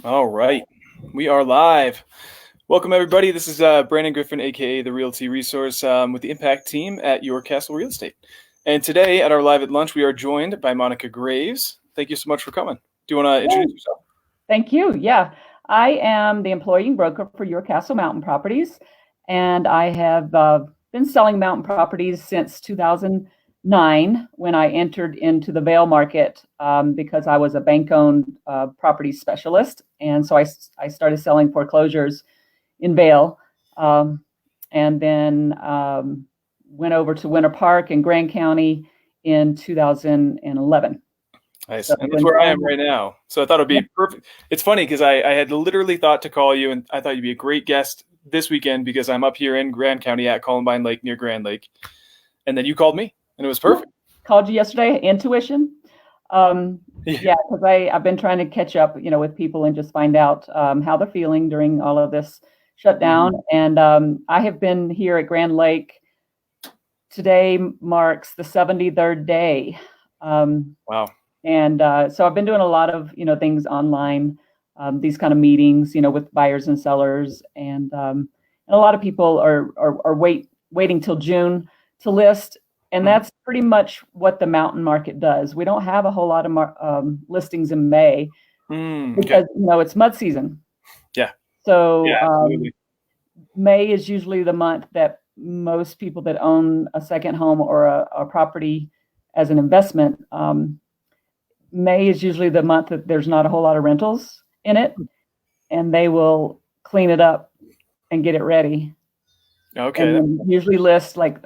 All right, we are live. Welcome, everybody. This is Brandon Griffin, aka the Realty Resource, with the Impact team at Your Castle Real Estate. And today, at our live at lunch, we are joined by Monica Graves. Thank you so much for coming. Do you want to introduce Hey, yourself? thank you. Yeah, I am the employing broker for Your Castle Mountain Properties, and I have been selling mountain properties since 2009 when I entered into the Vail market because I was a bank-owned property specialist, and so I started selling foreclosures in Vail, um, and then went over to Winter Park in Grand County in 2011. Nice. So And that's been where I am selling. right now. So I thought it'd be perfect. It's funny because I had literally thought to call you, and I thought you'd be a great guest this weekend because I'm up here in Grand County at Columbine Lake near Grand Lake. And then you called me, and it was Yeah. perfect. Called you yesterday, intuition. Um, Yeah. yeah, because I've been trying to catch up, with people and just find out how they're feeling during all of this shutdown. Mhm. And I have been here at Grand Lake. Today marks the 73rd day. Um, Wow. and so I've been doing a lot of, things online, these kind of meetings, with buyers and sellers. And a lot of people are waiting till June to list. And Mhm. that's pretty much what the mountain market does. We don't have a whole lot of listings in May Okay. because, it's mud season. Yeah. Yeah. So Absolutely. May is usually the month that most people that own a second home or a property as an investment, May is usually the month that there's not a whole lot of rentals in it, and they will clean it up and get it ready. And Okay. then usually list like,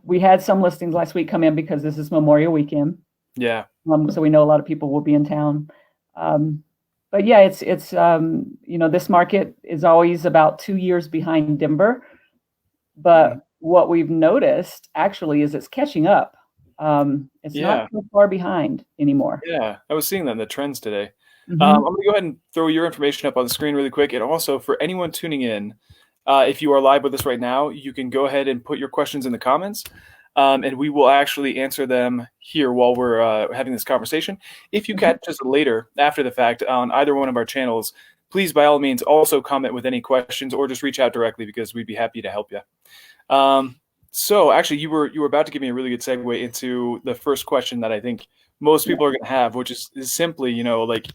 we had some listings last week come in because this is Memorial Weekend. Yeah. So we know a lot of people will be in town. Um, but yeah, this market is always about 2 years behind Denver. Mhm. But what we've noticed actually is it's catching up. It's not Yeah. so far behind anymore. Yeah. I was seeing that in the trends today. I'm Mhm. going to go ahead and throw your information up on the screen really quick. And also, for anyone tuning in, if you are live with us right now, you can go ahead and put your questions in the comments. And we will actually answer them here while we're having this conversation. If you Mhm. catch us later, after the fact, on either one of our channels, please, by all means, also comment with any questions or just reach out directly because we'd be happy to help you. Um, so actually, you were about to give me a really good segue into the first question that I think most Yeah. people are going to have, which is simply, like,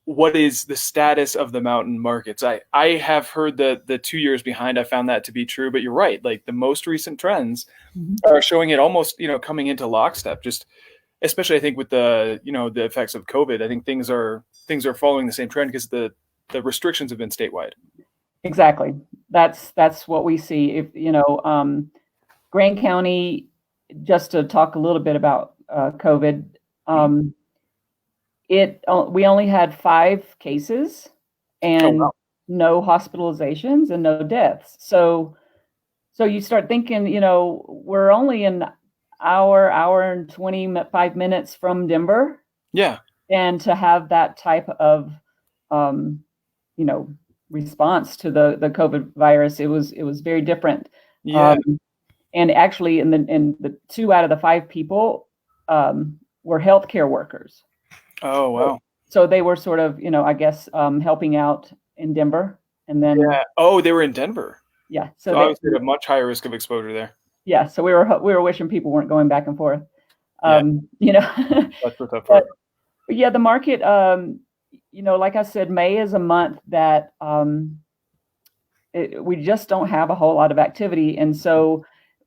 what is the status of the mountain markets? I have heard the 2 years behind. I found that to be true, but you're right. Like the most recent trends Mhm. are showing it almost, coming into lockstep. Just especially, I think with the effects of COVID, I think things are following the same trend because the restrictions have been statewide. Exactly. That's what we see. If Grand County, just to talk a little bit about COVID, Mhm. um, we only had 5 cases Oh and wow. no hospitalizations and no deaths. So you start thinking, we're only an hour and 25 minutes from Denver, Yeah. and to have that type of um, you know, response to the COVID virus, it was very different. Yeah. Um, and actually, in the 2 out of the 5 people were healthcare workers. Oh So, wow. so they were sort of, I guess, helping out in Denver, and then Yeah. Oh, they were in Denver. yeah, so So they obviously, at a much higher risk of exposure there. yeah, so we were wishing people weren't going back and forth. Yeah, Um, you know, that's the tough but part. yeah, the market, like I said, May is a month that we just don't have a whole lot of activity. And so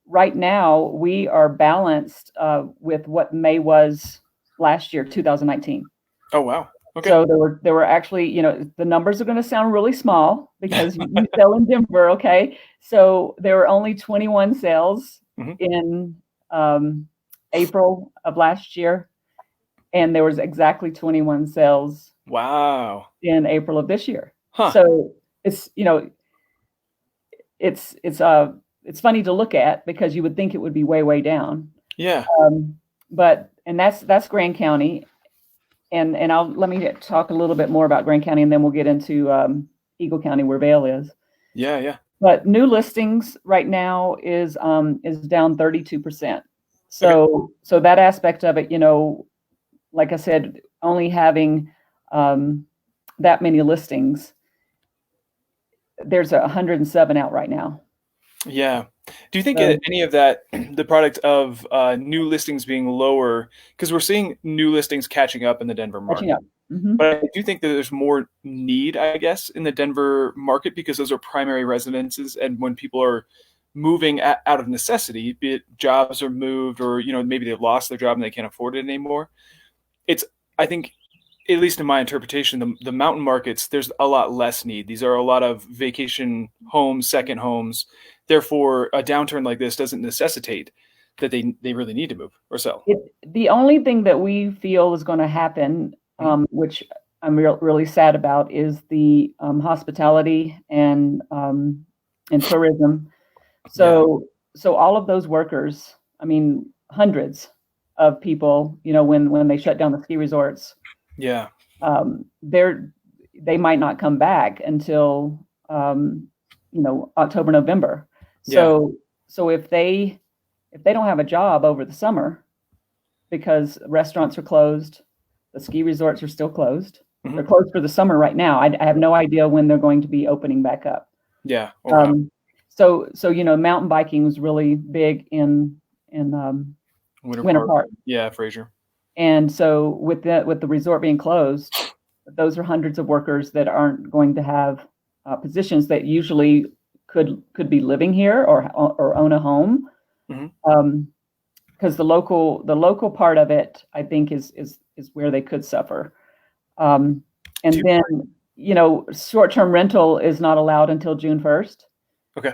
right now we are balanced with what May was last year, 2019. Oh wow. Okay. So there were actually, the numbers are going to sound really small because you sell in Denver, okay? So there were only 21 sales Hmm. in April of last year, and there was exactly 21 sales Wow. in April of this year. Huh. So it's, it's it's uh it's funny to look at because you would think it would be way down. Yeah. But and that's Grand County, and I'll let me talk a little bit more about Grand County, and then we'll get into Eagle County where Vail is. Yeah. Yeah. But new listings right now is down 32%. Okay. So that aspect of it, like I said, only having that many listings, there's 107 out right now. Yeah. Do you think So, any of that, the product of new listings being lower, because we're seeing new listings catching up in the Denver catching market, up. Mm-hmm. but I do think that there's more need, I guess, in the Denver market because those are primary residences, and when people are moving out of necessity, be it jobs are moved or maybe they've lost their job and they can't afford it anymore. It's I think at least in my interpretation, the mountain markets, there's a lot less need. These are a lot of vacation homes, second homes. Therefore, a downturn like this doesn't necessitate that they really need to move or sell. The only thing that we feel is going to happen, which I'm really sad about, is the hospitality and tourism. So all of those workers, I mean, hundreds of people, when they shut down the ski resorts, Yeah. They might not come back until October, November. Yeah. So if they don't have a job over the summer because restaurants are closed, the ski resorts are still closed. They're closed for the summer right now. I have no idea when they're going to be opening back up. Yeah. So mountain biking was really big in Winter Park. Yeah, Fraser. And so with the resort being closed, those are hundreds of workers that aren't going to have positions that usually could be living here or own a home. Because the local part of it, I think, is where they could suffer. And then, short-term rental is not allowed until June 1st. Okay.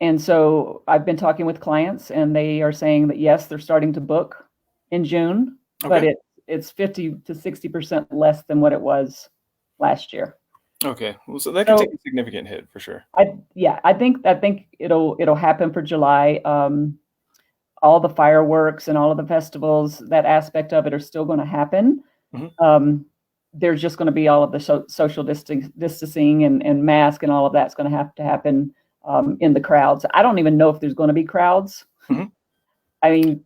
And so I've been talking with clients, and they are saying that yes, they're starting to book in June, but it's 50 to 60% less than what it was last year. Okay, well, so that could take a significant hit for sure. I think it'll happen for July. All the fireworks and all of the festivals, that aspect of it, are still going to happen. There's just going to be all of the social distancing and mask and all of that's going to have to happen in the crowds. I don't even know if there's going to be crowds. I mean,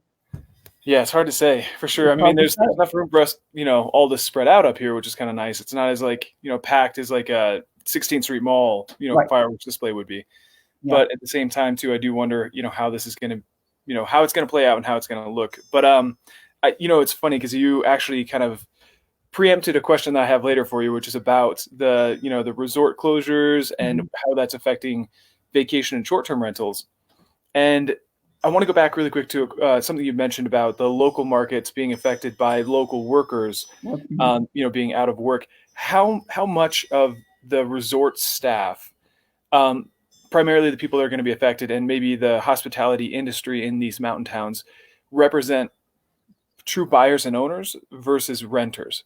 yeah, it's hard to say for sure. I mean, there's enough room for us, all this spread out up here, which is kind of nice. It's not as packed as like a 16th Street Mall, right. Fireworks display would be. Yeah. But at the same time, too, I do wonder, how this is going to, how it's going to play out and how it's going to look. But it's funny because you actually kind of preempted a question that I have later for you, which is about the, the resort closures and how that's affecting vacation and short-term rentals. And I want to go back really quick to something you mentioned about the local markets being affected by local workers, being out of work. How much of the resort staff, primarily the people that are going to be affected, and maybe the hospitality industry in these mountain towns, represent true buyers and owners versus renters?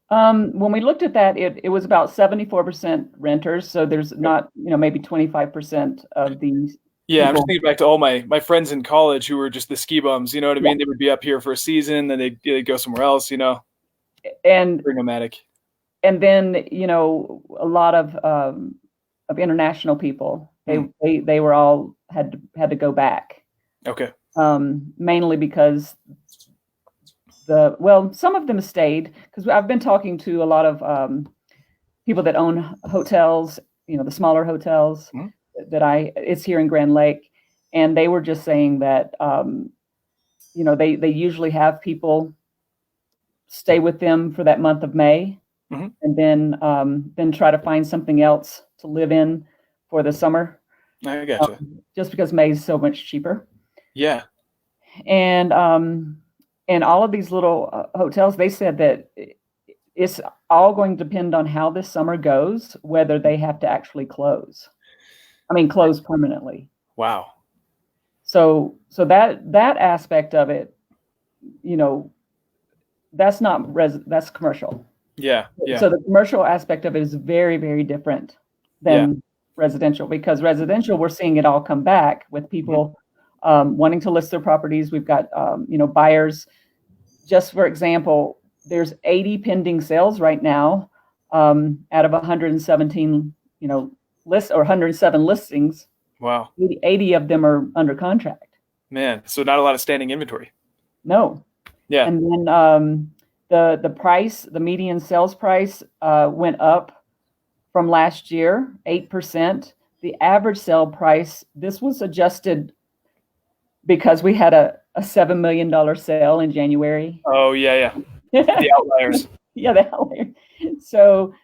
When we looked at that, it was about 74% renters. So there's not, maybe 25% of these. Yeah, I'm just thinking back to all my friends in college who were just the ski bums, you know what I mean? They would be up here for a season, then they'd go somewhere else, And very nomadic. And then, a lot of international people, they were all had to go back. Okay. Mainly because some of them stayed, because I've been talking to a lot of people that own hotels, the smaller hotels. It's here in Grand Lake, and they were just saying that, they usually have people stay with them for that month of May, and then try to find something else to live in for the summer. I gotcha. Just because May is so much cheaper. Yeah. And all of these little hotels, they said that it's all going to depend on how this summer goes, whether they have to actually close. Close permanently. Wow. So that aspect of it, that's that's commercial. Yeah. So the commercial aspect of it is very, very different than residential, because residential, we're seeing it all come back with people wanting to list their properties. We've got, buyers. Just for example, there's 80 pending sales right now out of 117, lists, or 107 listings. Wow. 80 of them are under contract. Man, so not a lot of standing inventory. No. Yeah. And then The price, the median sales price went up from last year, 8%. The average sale price, this was adjusted because we had a $7 million sale in January. Oh, yeah. The outliers. Yeah, the outliers. So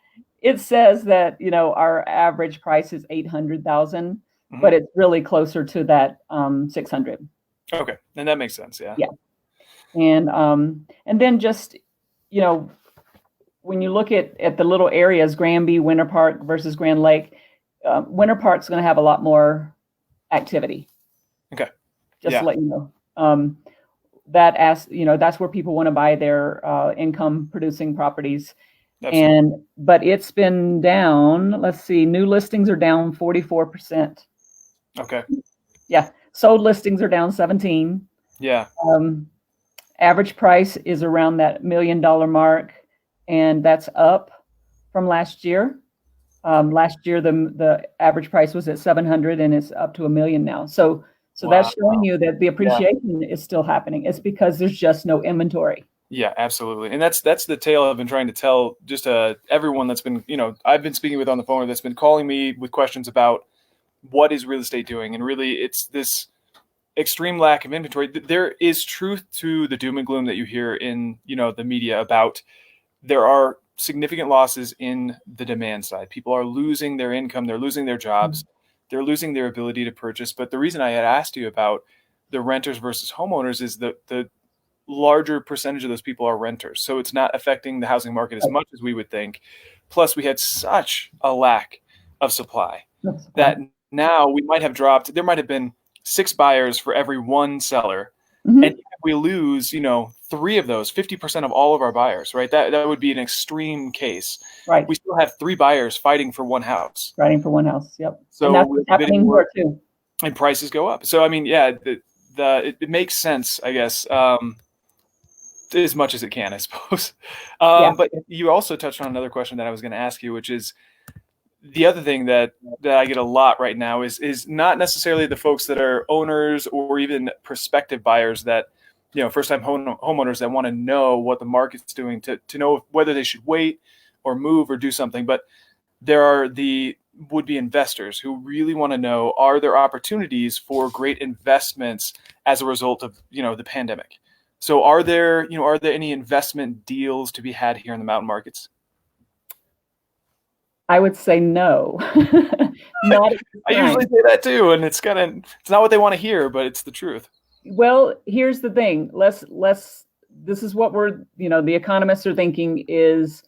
it says that, our average price is 800,000, but it's really closer to that 600. Okay, and that makes sense. Yeah. Yeah. And then just, when you look at the little areas, Granby, Winter Park versus Grand Lake, Winter Park's going to have a lot more activity. Okay. Just to let you know. That's where people want to buy their income producing properties. Absolutely. But it's been down. Let's see, new listings are down 44%. Okay. Yeah. Sold listings are down 17. Yeah. Average price is around that $1 million mark, and that's up from last year. Last year, the average price was at 700, and it's up to $1 million now. So wow. That's showing you that the appreciation is still happening. It's because there's just no inventory. Yeah, absolutely. And that's the tale I've been trying to tell just everyone that's been, I've been speaking with on the phone or that's been calling me with questions about what is real estate doing. And really it's this extreme lack of inventory. There is truth to the doom and gloom that you hear in, the media about there are significant losses in the demand side. People are losing their income. They're losing their jobs. They're losing their ability to purchase. But the reason I had asked you about the renters versus homeowners is the larger percentage of those people are renters. So it's not affecting the housing market as much as we would think. Plus, we had such a lack of supply that now we might have dropped. There might have been 6 buyers for every 1 seller. Mm-hmm. And if we lose, 3 of those, 50% of all of our buyers, right? That would be an extreme case. Right. We still have 3 buyers fighting for 1 house. Fighting for 1 house. Yep. So and that's what's happening here too. And prices go up. So, I mean, yeah, it makes sense, I guess. As much as it can, I suppose. But you also touched on another question that I was going to ask you, which is the other thing that I get a lot right now is not necessarily the folks that are owners or even prospective buyers that, first-time homeowners that want to know what the market's doing to know whether they should wait or move or do something. But there are the would-be investors who really want to know, are there opportunities for great investments as a result of, the pandemic? So are there any investment deals to be had here in the mountain markets? I would say no. Not I usually say that too, and it's not what they want to hear, but it's the truth. Well, here's the thing. This is what we're, the economists are thinking is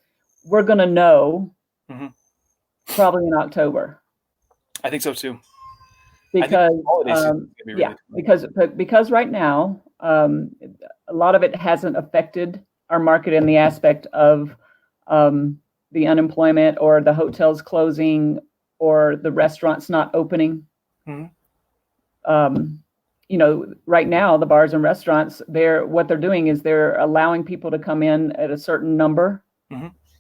we're going to know probably in October. I think so too. Because because right now, a lot of it hasn't affected our market in the aspect of the unemployment or the hotels closing or the restaurants not opening. Mm-hmm. Right now the bars and restaurants, what they're doing is they're allowing people to come in at a certain number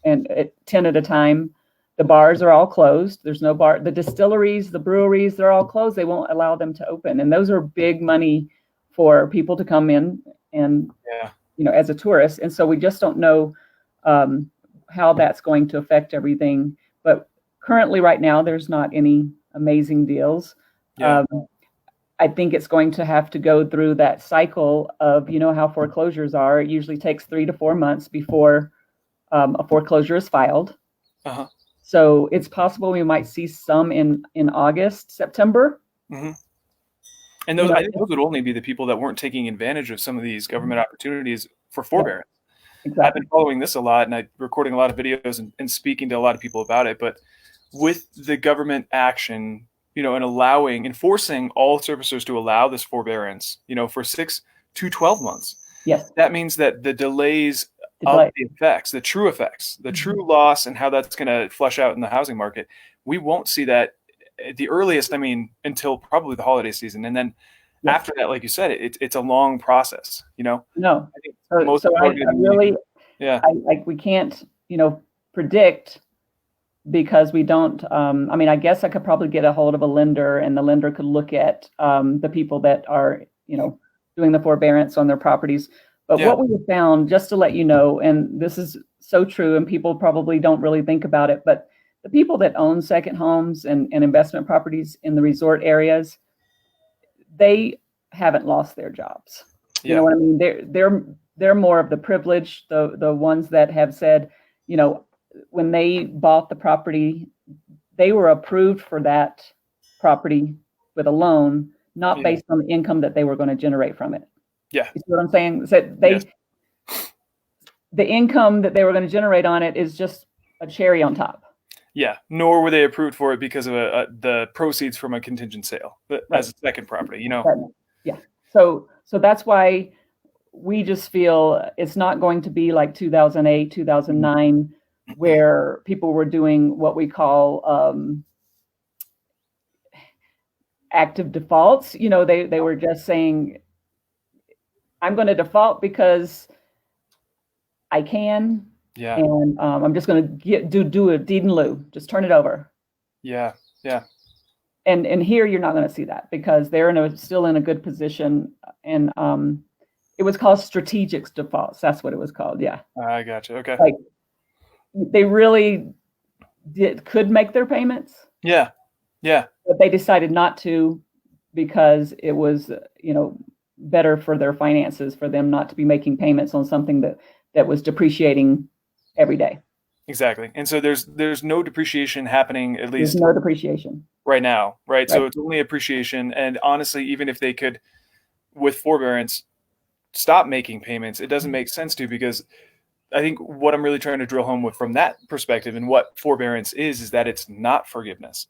and at 10 at a time. The bars are all closed. There's no bar. The distilleries, the breweries, they're all closed. They won't allow them to open. And those are big money for people to come in and, as a tourist. And so we just don't know how that's going to affect everything. But currently right now, there's not any amazing deals. Yeah. I think it's going to have to go through that cycle of, how foreclosures are. It usually takes 3 to 4 months before a foreclosure is filed. Uh-huh. So it's possible we might see some in August, September. Mm-hmm. And I think those would only be the people that weren't taking advantage of some of these government opportunities for forbearance. Yeah, exactly. I've been following this a lot, and I'm recording a lot of videos and speaking to a lot of people about it. But with the government action, and enforcing all servicers to allow this forbearance, for 6 to 12 months. Yes. That means that the delays of the effects, the true effects, the true loss and how that's going to flush out in the housing market, we won't see that at the earliest, until probably the holiday season. And then after that, like you said, it's a long process, No. I think we can't, predict because we don't, I guess I could probably get a hold of a lender and the lender could look at the people that are, doing the forbearance on their properties. But Yeah. what we have found, just to let you know, and this is so true, and people probably don't really think about it, but the people that own second homes and investment properties in the resort areas, they haven't lost their jobs. You know Yeah. what I mean? They're more of the privileged, the ones that have said, when they bought the property, they were approved for that property with a loan, not Yeah. based on the income that they were going to generate from it. Yeah. You see what I'm saying? So Yes. the income that they were going to generate on it is just a cherry on top. Yeah. Nor were they approved for it because of the proceeds from a contingent sale Right. as a second property, Yeah. So that's why we just feel it's not going to be like 2008, 2009, where people were doing what we call active defaults. They were just saying, I'm going to default because I can, Yeah. and I'm just going to do a deed in lieu, just turn it over. Yeah. Yeah. And here you're not going to see that because they're still in a good position, and it was called strategic defaults. That's what it was called. Yeah. I gotcha. Okay. Like they really could make their payments. Yeah. Yeah. But they decided not to because it was, better for their finances for them not to be making payments on something that was depreciating every day. Exactly. And so there's no depreciation happening, at There's least no depreciation right now, right? Right. So it's only appreciation. And honestly, even if they could, with forbearance, stop making payments, it doesn't make sense to, because I think what I'm really trying to drill home with from that perspective and what forbearance is that it's not forgiveness.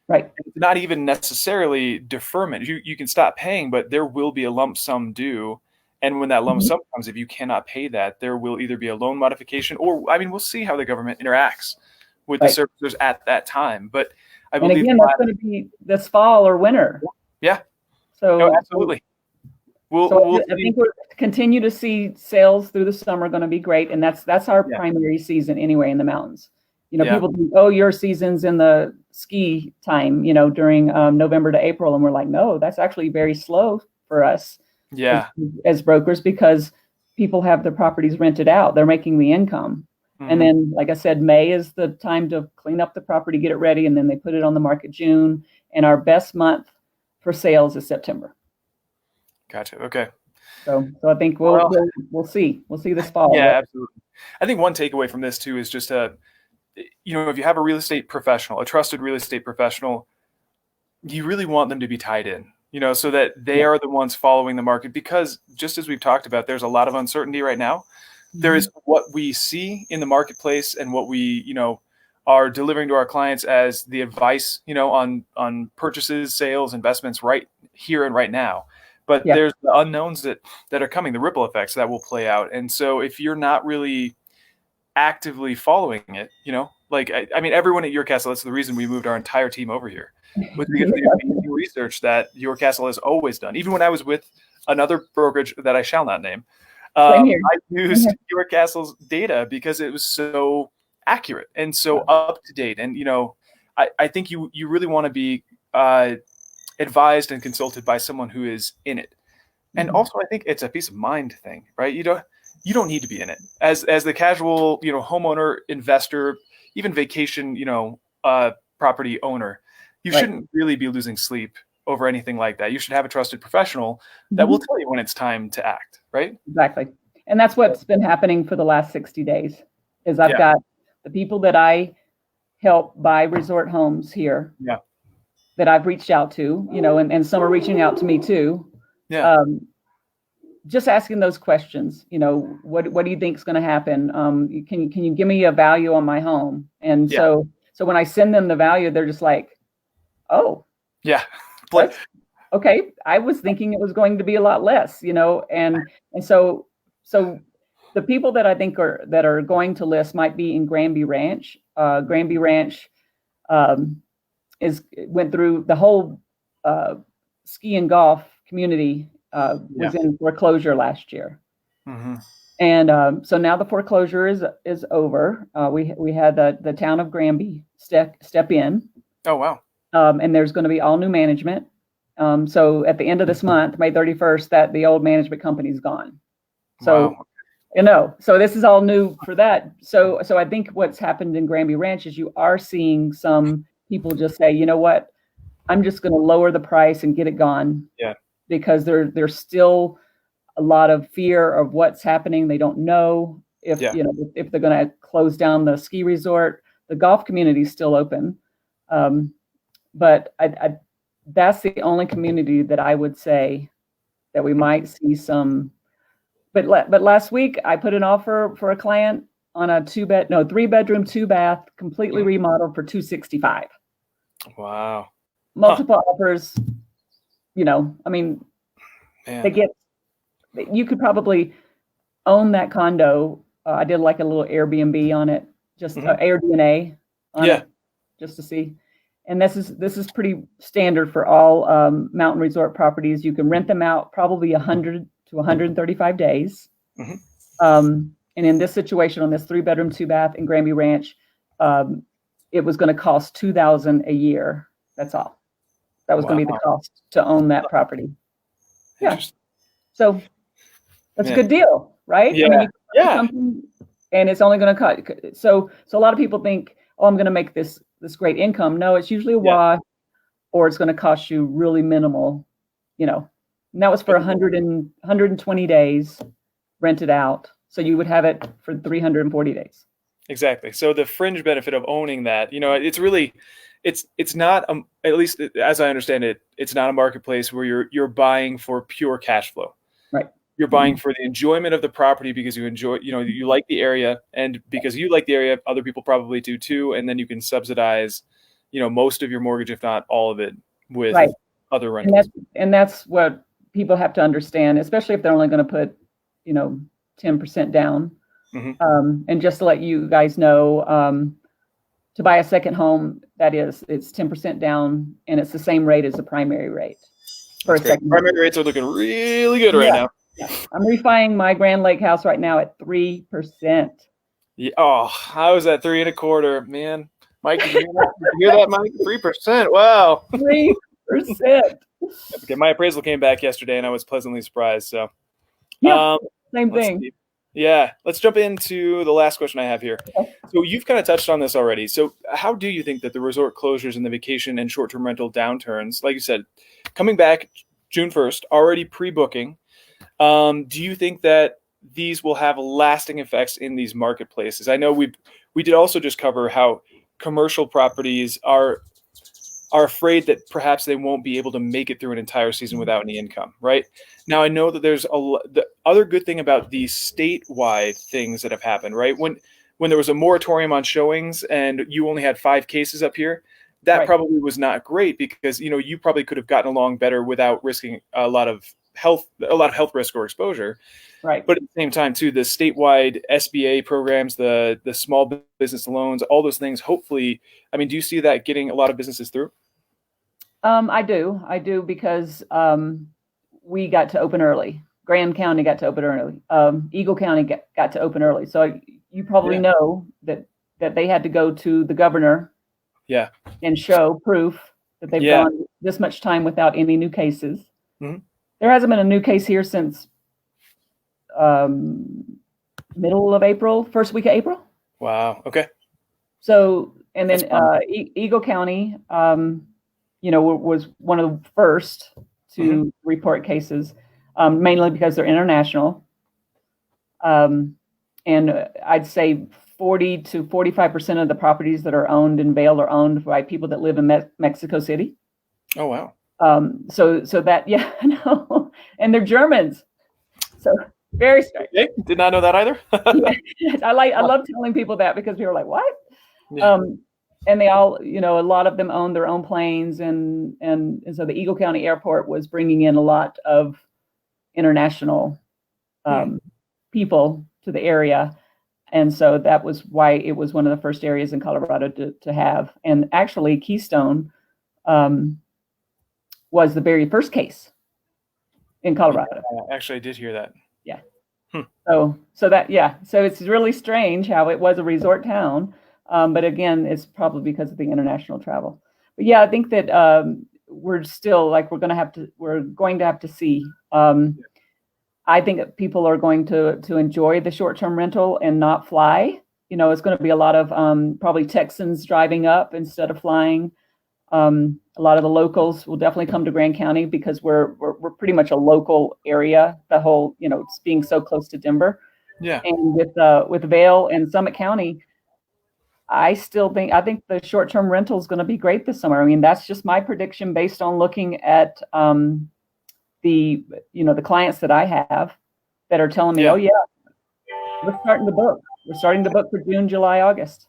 Right. It's not even necessarily deferment. You can stop paying, but there will be a lump sum due. And when that lump Mhm. sum comes, if you cannot pay that, there will either be a loan modification or, I mean, we'll see how the government interacts with the Right. servicers at that time. But I And believe again, that's going to be this fall or winter. yeah, So no, absolutely. We'll I see. think we'll continue to see sales through the summer going to be great, and that's our Yeah. primary season anyway in the mountains. Yeah. People think, oh, your season's in the ski time, during November to April, and we're like, no, that's actually very slow for us Yeah. as brokers because people have their properties rented out. They're making the income. And then, like I said, May is the time to clean up the property, get it ready, and then they put it on the market June. And our best month for sales is September. Gotcha. Okay. So I think we'll see. We'll see this fall. Yeah, Right? absolutely. I think one takeaway from this too is just if you have a real estate professional, a trusted real estate professional, you really want them to be tied in, so that they Yeah. are the ones following the market, because just as we've talked about, there's a lot of uncertainty right now. There is what we see in the marketplace and what we, are delivering to our clients as the advice, on purchases, sales, investments right here and right now. But Yeah. there's the unknowns that are coming, the ripple effects that will play out. And so if you're not really actively following it, like, I mean, everyone at Your Castle, that's the reason we moved our entire team over here, was because of the amazing research that Your Castle has always done. Even when I was with another brokerage that I shall not name, Same here. I used Your Castle's data because it was so accurate and so up to date. And, I think you really want to be advised and consulted by someone who is in it. And also, I think it's a peace of mind thing, right? You don't need to be in it as the casual, homeowner, investor, even vacation, property owner. You Right. shouldn't really be losing sleep over anything like that. You should have a trusted professional that will tell you when it's time to act, right? Exactly. And that's what's been happening for the last 60 days is I've Yeah. got the people that I help buy resort homes here Yeah. that I've reached out to, and some are reaching out to me too. Yeah. Just asking those questions, what do you think is going to happen? Can you give me a value on my home? And Yeah. so when I send them the value, they're just like, oh, Yeah. that's- okay. I was thinking it was going to be a lot less, and so the people that I think are going to list might be in Granby Ranch. Granby Ranch went through the whole ski and golf community was in foreclosure last year. And so now the foreclosure is over. We had the town of Granby step in. Oh, wow. And there's going to be all new management. So at the end of this month, May 31st, that the old management company is gone. So, Wow. so this is all new for that. So I think what's happened in Granby Ranch is you are seeing some people just say, you know what, I'm just going to lower the price and get it gone. Yeah. Because there's still a lot of fear of what's happening. They don't know if, Yeah. if they're going to close down the ski resort. The golf community is still open. But that's the only community that I would say that we might see some. But last week I put an offer for a client on a 3-bedroom, 2-bath, completely remodeled for $265. Wow. Multiple offers. I mean, Man. you could probably own that condo. I did like a little Airbnb on it, just AirDNA on it, just to see. And this is pretty standard for all mountain resort properties. You can rent them out probably 100 to 135 days. And in this situation, on this 3-bedroom, 2-bath in Granby Ranch, it was going to cost $2,000 a year. That's all. That was going to be the cost to own that property. Yeah. So that's a good deal, right? Yeah. I mean, something, and it's only going to cut. So a lot of people think, oh, I'm going to make this great income. No, it's usually a wash, or it's going to cost you really minimal, And that was for 120 days rented out. So you would have it for 340 days. Exactly. So the fringe benefit of owning that, it's really, it's not, at least as I understand it, it's not a marketplace where you're buying for pure cash flow. Right. You're buying for the enjoyment of the property because you enjoy, you like the area, and because you like the area, other people probably do too. And then you can subsidize, most of your mortgage, if not all of it, with other rentals. And that's what people have to understand, especially if they're only going to put, 10% down. And just to let you guys know, to buy a second home, it's 10% down, and it's the same rate as the primary rate for a second. Primary rates are looking really good right now. Yeah. I'm refining my Grand Lake house right now at 3%. Yeah. Oh, I was at 3.25%, man. Mike, did you hear that, Mike? 3%. Wow. 3%. Okay, my appraisal came back yesterday, and I was pleasantly surprised. So, same thing. Let's jump into the last question I have here. Okay. So you've kind of touched on this already. So how do you think that the resort closures and the vacation and short-term rental downturns, like you said, coming back June 1st, already pre-booking, do you think that these will have lasting effects in these marketplaces? I know we did also just cover how commercial properties are afraid that perhaps they won't be able to make it through an entire season without any income, right? Now, I know that there's the other good thing about these statewide things that have happened, right? When there was a moratorium on showings and you only had 5 cases up here, that probably was not great, because, you probably could have gotten along better without risking a lot of health risk or exposure. Right. But at the same time, too, the statewide SBA programs, the small business loans, all those things, hopefully, I mean, do you see that getting a lot of businesses through? I do, because we got to open early. Graham County got to open early. Eagle County got to open early. So you probably know that they had to go to the governor and show proof that they've gone this much time without any new cases. There hasn't been a new case here since middle of April, first week of April. Wow. Okay. So, and then Eagle County, was one of the first to report cases, mainly because they're international. And I'd say 40 to 45% of the properties that are owned in Vail are owned by people that live in Mexico City. Oh, wow. So that, I know. And they're Germans. So very strange. Okay. Did not know that either. I love telling people that, because people are like, what? Yeah. And they all, a lot of them own their own planes, and so the Eagle County Airport was bringing in a lot of international people to the area, and so that was why it was one of the first areas in Colorado to have. And actually, Keystone was the very first case in Colorado. Actually, I did hear that. Yeah. So it's really strange how it was a resort town. But again, it's probably because of the international travel. But I think that we're still, like, we're going to have to see I think that people are going to enjoy the short-term rental and not fly. It's going to be a lot of probably Texans driving up instead of flying. A lot of the locals will definitely come to Grand County because we're pretty much a local area. The whole, it's being so close to Denver. Yeah. And with Vail and Summit County, I think the short-term rental is going to be great this summer. I mean, that's just my prediction based on looking at the clients that I have that are telling me, Yeah. oh yeah, we're starting to book. We're starting to book for June, July, August.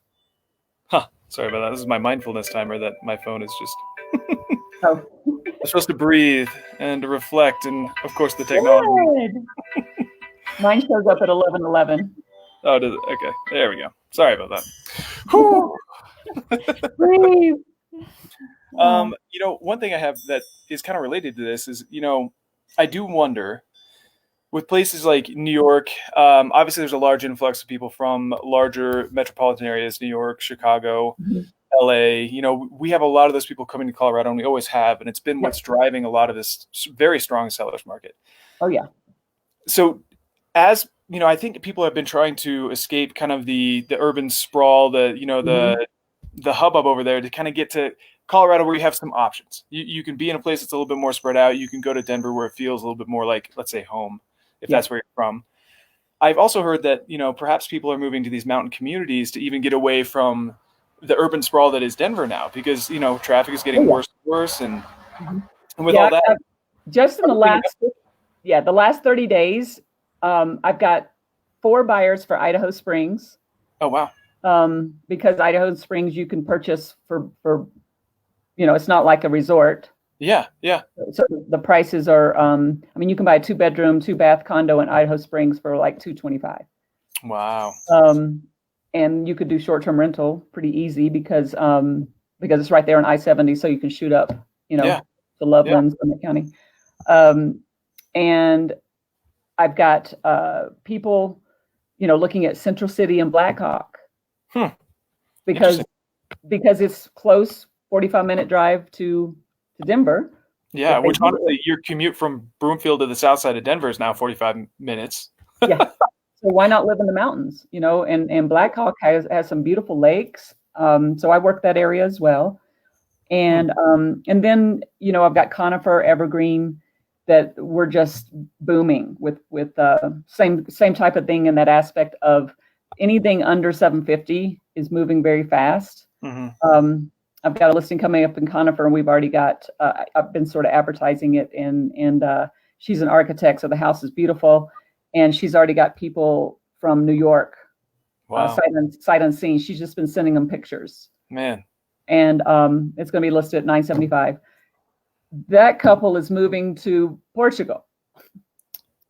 Huh. Sorry about that. This is my mindfulness timer that my phone is just. Oh. I'm supposed to breathe and to reflect, and of course the technology. Good. Mine shows up at 11:11. Oh, does it? Okay, there we go. Sorry about that. Breathe. One thing I have that is kind of related to this is, I do wonder with places like New York. Obviously, there's a large influx of people from larger metropolitan areas, New York, Chicago, LA. We have a lot of those people coming to Colorado, and we always have, and it's been what's driving a lot of this very strong sellers market. Oh yeah. So, as I think people have been trying to escape kind of the urban sprawl, the hubbub over there to kind of get to Colorado where you have some options. You can be in a place that's a little bit more spread out. You can go to Denver where it feels a little bit more like, let's say, home, if that's where you're from. I've also heard that, perhaps people are moving to these mountain communities to even get away from the urban sprawl that is Denver now because, traffic is getting worse and worse. And with all that. Just in the last 30 days, I've got 4 buyers for Idaho Springs. Oh, wow. Because Idaho Springs you can purchase for it's not like a resort. Yeah. So the prices are you can buy a 2-bedroom, 2-bath condo in Idaho Springs for like $225. Wow. And you could do short-term rental pretty easy because it's right there on I-70, so you can shoot up, to Loveland, Summit County. And I've got people, looking at Central City and Blackhawk. Because it's close, 45-minute drive to Denver. Yeah, which honestly, your commute from Broomfield to the south side of Denver is now 45 minutes. Yeah. So why not live in the mountains? And Blackhawk has some beautiful lakes. So I work that area as well. And then, I've got conifer, evergreen, that we're just booming with same type of thing in that aspect of anything under 750 is moving very fast. I've got a listing coming up in conifer, and we've already got. I've been sort of advertising it, and she's an architect, so the house is beautiful, and she's already got people from New York, sight unseen. She's just been sending them pictures. Man, and it's going to be listed at $975. That couple is moving to Portugal.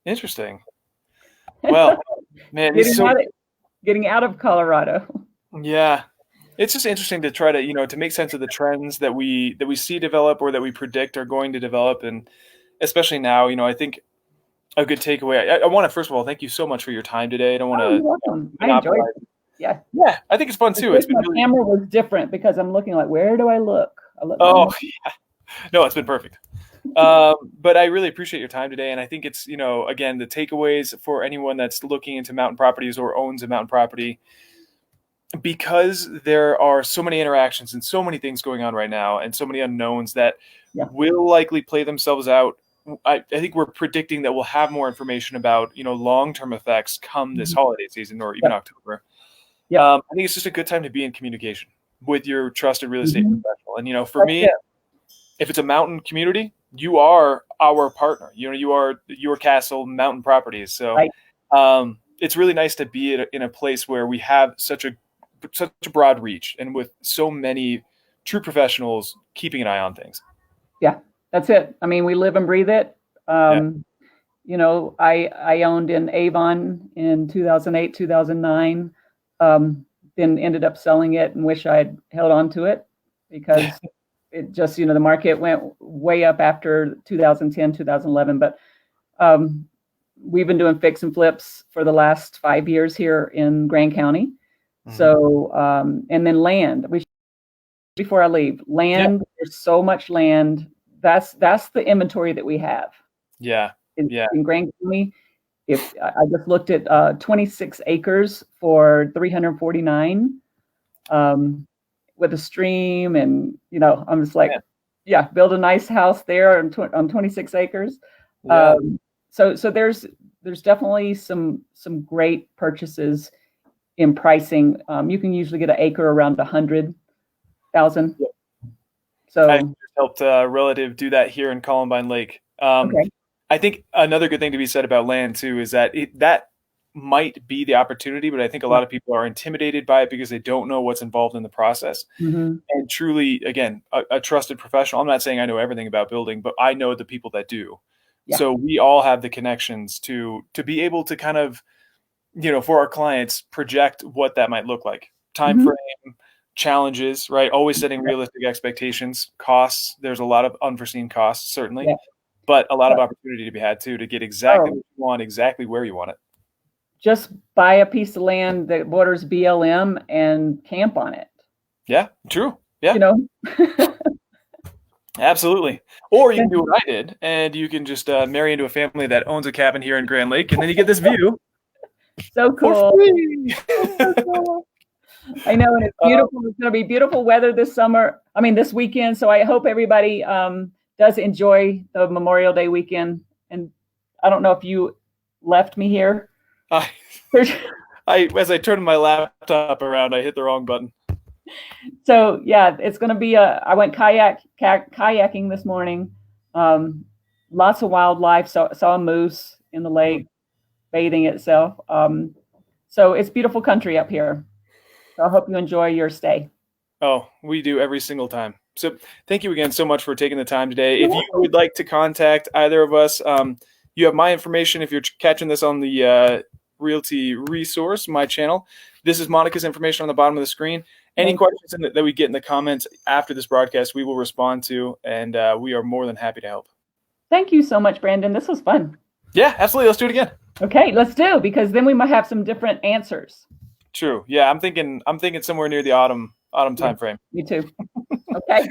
Interesting. Well, man, getting out of Colorado. Yeah, it's just interesting to try to to make sense of the trends that we see develop or that we predict are going to develop, and especially now, I think a good takeaway. I want to first of all thank you so much for your time today. I don't want to. You're welcome. I enjoyed it. Yeah, I think it's fun too. It's been my camera was different because I'm looking like, where do I look? Yeah. No, it's been perfect. But I really appreciate your time today. And I think it's, again, the takeaways for anyone that's looking into mountain properties or owns a mountain property, because there are so many interactions and so many things going on right now and so many unknowns that will likely play themselves out. I think we're predicting that we'll have more information about, long-term effects come this holiday season or even October. I think it's just a good time to be in communication with your trusted real estate professional. And, for me, if it's a mountain community, you are our partner. You are Your Castle Mountain Properties. So it's really nice to be in a place where we have such a broad reach and with so many true professionals keeping an eye on things. Yeah, that's it. I mean, we live and breathe it. I owned in Avon in 2008, 2009, then ended up selling it and wish I'd held on to it because it just, the market went way up after 2010, 2011. But we've been doing fix and flips for the last 5 years here in Grand County. So, and then land. Before I leave, land, there's so much land. That's the inventory that we have. In Grand County. I just looked at 26 acres for 349 with a stream, and I'm just like, yeah, build a nice house there on 26 acres. Yeah. So there's definitely some great purchases in pricing. You can usually get an acre around 100,000. Yep. So I just helped a relative do that here in Columbine Lake. okay. I think another good thing to be said about land too is that that might be the opportunity, but I think a lot of people are intimidated by it because they don't know what's involved in the process. Mm-hmm. And truly, again, a trusted professional. I'm not saying I know everything about building, but I know the people that do. Yeah. So we all have the connections to be able to kind of, for our clients, project what that might look like. Time Mm-hmm. frame, challenges, right? Always setting realistic expectations, costs. There's a lot of unforeseen costs, certainly, Yeah. but a lot of opportunity to be had too, to get exactly what you want, exactly where you want it. Just buy a piece of land that borders BLM and camp on it. Yeah, true. Yeah. Absolutely. Or you can do what I did, and you can just marry into a family that owns a cabin here in Grand Lake, and then you get this view. So cool. So cool. I know, and it's beautiful. It's going to be beautiful weather this weekend. So I hope everybody does enjoy the Memorial Day weekend. And I don't know if you left me here. As I turned my laptop around, I hit the wrong button. So yeah, it's going to be I went kayaking this morning. Lots of wildlife. Saw a moose in the lake bathing itself. So it's beautiful country up here. So I hope you enjoy your stay. Oh, we do every single time. So thank you again so much for taking the time today. If you would like to contact either of us, you have my information if you're catching this on the Realty Resource, my channel. This is Monica's information on the bottom of the screen. Any questions that we get in the comments after this broadcast, we will respond to, and we are more than happy to help. Thank you so much, Brandon. This was fun. Yeah, absolutely. Let's do it again. Okay, let's do, because then we might have some different answers. True. Yeah, I'm thinking somewhere near the autumn time frame. Me too. Okay.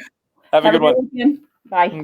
Have a good one. Bye.